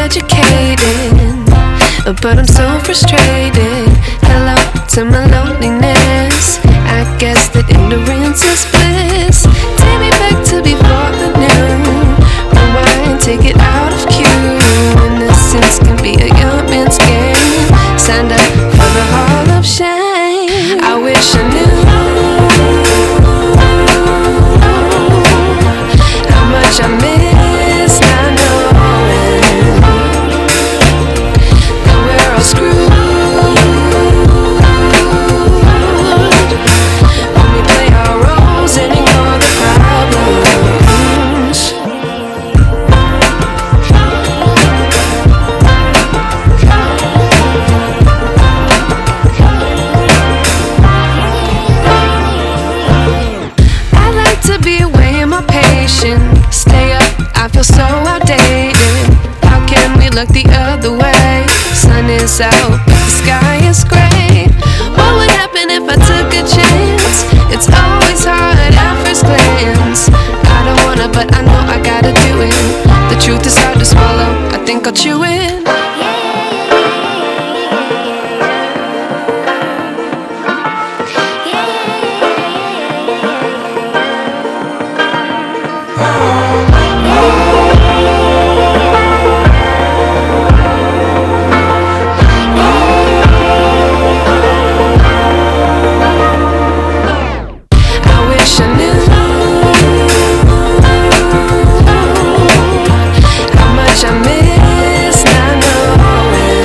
educated, but I'm so frustrated. Hello to my loneliness. I guess that ignorance is bliss. Take me back to before the new. Rewind, take it out of cue. Innocence can be a young man's game. Signed up for the hall of shame. I wish I knew how much I miss not knowing that we're all screwed when we play our roles and ignore the problems. I like to be away in my patience. Stay up, I feel so outdated. How can we look the other way? Sun is out, but the sky is gray. What would happen if I took a chance? It's always hard at first glance. I don't wanna, but I know I gotta do it. The truth is hard to swallow, I think I'll chew it. I wish I knew how much I miss not knowing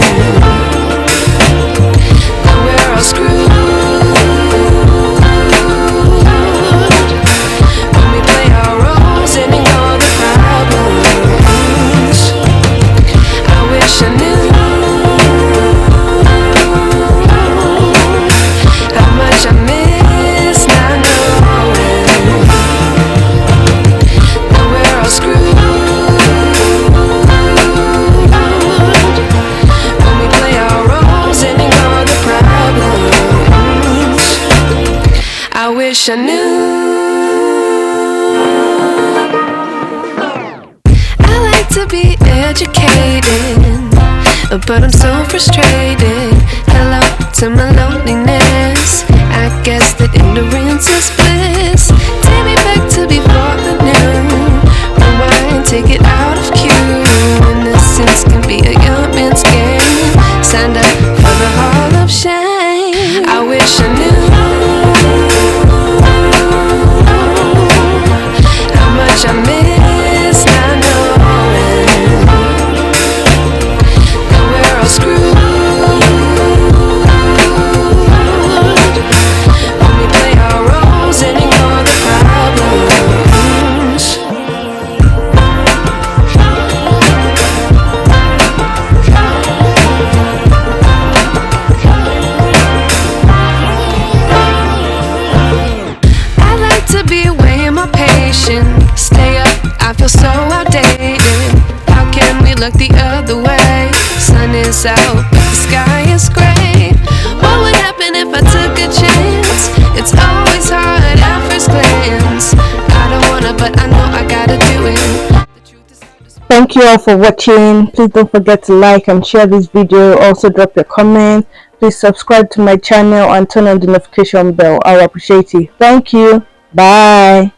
that we're all screwed when we play our roles and ignore the problems. I wish I knew how much I miss not knowing that we're all screwed when we play our roles and ignore the problems. I wish I knew. I like to be educated, but I'm so frustrated. Hello to my loneliness. I guess that ignorance is bliss. Take me back to before the new. Rewind, take it out of cue. Innocence can be a young man's game. Signed up for the hall of shame. I wish I knew how much I miss not knowing that we're all screwed when we play our roles and ignore the problems. I like to be away in my patience. Stay up, I feel so outdated. How can we look the other way? Sun is out, but the sky is gray. What would happen if I took a chance? It's always hard at first glance. I don't wanna, but I know I gotta do it. The truth is hard to swallow. Thank you all for watching. Please don't forget to like and share this video. Also drop your comment. Please subscribe to my channel and turn on the notification bell. I'll appreciate it. Thank you. Bye.